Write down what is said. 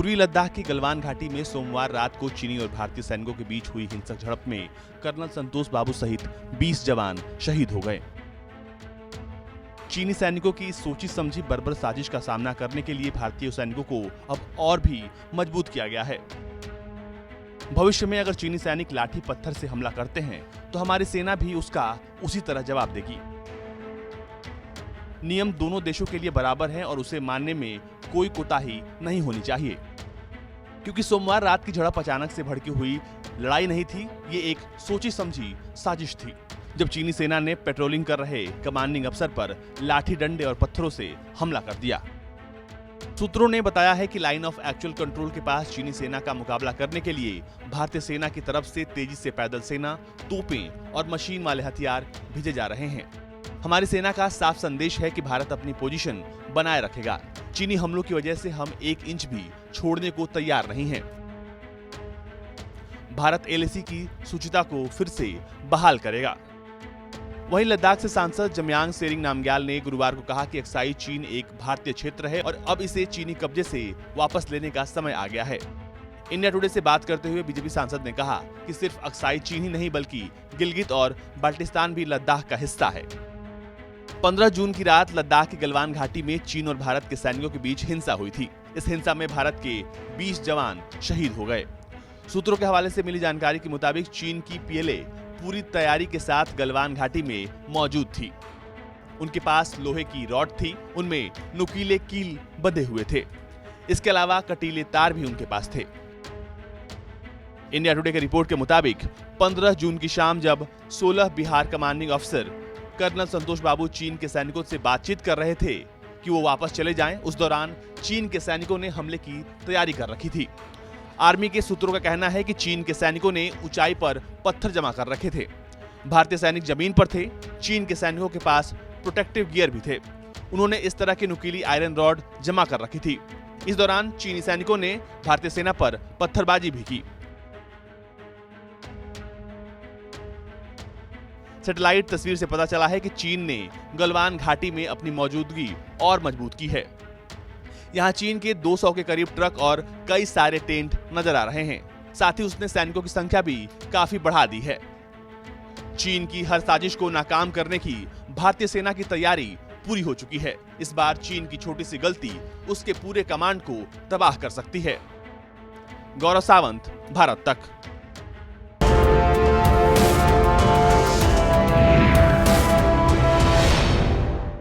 पूर्वी लद्दाख की गलवान घाटी में सोमवार रात को चीनी और भारतीय सैनिकों के बीच हुई हिंसक झड़प में कर्नल संतोष बाबू सहित 20 जवान शहीद हो गए। चीनी सैनिकों की सोची समझी बर्बर साजिश का सामना करने के लिए भारतीय सैनिकों को अब और भी मजबूत किया गया है। भविष्य में अगर चीनी सैनिक लाठी पत्थर से हमला करते हैं तो हमारी सेना भी उसका उसी तरह जवाब देगी। नियम दोनों देशों के लिए बराबर है और उसे मानने में कोई कोताही नहीं होनी चाहिए, क्योंकि सोमवार रात की झड़प अचानक से भड़की हुई लड़ाई नहीं थी, ये एक सोची समझी साजिश थी। जब चीनी सेना ने पेट्रोलिंग कर रहे कमांडिंग अफसर पर लाठी डंडे और पत्थरों से हमला कर दिया। सूत्रों ने बताया है कि लाइन ऑफ एक्चुअल कंट्रोल के पास चीनी सेना का मुकाबला करने के लिए भारतीय सेना की तरफ से तेजी से पैदल सेना, तोपें और मशीन वाले हथियार भेजे जा रहे हैं। हमारी सेना का साफ संदेश है कि भारत अपनी पोजीशन बनाए रखेगा। चीनी हमलों की वजह से हम 1 इंच भी छोड़ने को तैयार नहीं हैं। भारत एलएसी की सूचिता को फिर से बहाल करेगा। वहीं लद्दाख से सांसद जमयांग सेरिंग नामग्याल ने गुरुवार को कहा कि अक्साई चीन एक भारतीय क्षेत्र है और अब इसे चीनी कब्जे से वापस लेने का समय आ गया है। इंडिया टुडे से बात करते हुए बीजेपी सांसद ने कहा कि सिर्फ अक्साई चीन ही नहीं बल्कि गिलगित और बाल्टिस्तान भी लद्दाख का हिस्सा है। 15 जून की रात लद्दाख की गलवान घाटी में चीन और भारत के सैनिकों के बीच हिंसा हुई थी। इस हिंसा में भारत के 20 जवान शहीद हो गए। सूत्रों के हवाले से मिली जानकारी के मुताबिक चीन की पीएलए पूरी तैयारी के साथ गलवान घाटी में मौजूद थी। उनके पास लोहे की रॉड थी, उनमें नुकीले कील बंधे हुए थे। इसके अलावा कटीले तार भी उनके पास थे। इंडिया टुडे के रिपोर्ट के मुताबिक 15 जून की शाम जब 16 बिहार कमांडिंग अफसर कर्नल संतोष बाबू चीन के सैनिकों से बातचीत कर रहे थे कि वो वापस चले जाएं, उस दौरान चीन के सैनिकों ने हमले की तैयारी कर रखी थी। आर्मी के सूत्रों का कहना है कि चीन के सैनिकों ने ऊंचाई पर पत्थर जमा कर रखे थे। भारतीय सैनिक जमीन पर थे। चीन के सैनिकों के पास प्रोटेक्टिव गियर भी थे। उन्होंने इस तरह की नुकीली आयरन रॉड जमा कर रखी थी। इस दौरान चीनी सैनिकों ने भारतीय सेना पर पत्थरबाजी भी की। सैटेलाइट तस्वीर से पता चला है कि चीन ने गलवान घाटी में अपनी मौजूदगी और मजबूत की है। यहाँ चीन के 200 के करीब ट्रक और कई सारे टेंट नजर आ रहे हैं। साथ ही उसने सैनिकों की संख्या भी काफी बढ़ा दी है। चीन की हर साजिश को नाकाम करने की भारतीय सेना की तैयारी पूरी हो चुकी है। इस बार चीन की छोटी सी गलती उसके पूरे कमांड को तबाह कर सकती है। गौरव सावंत, भारत तक।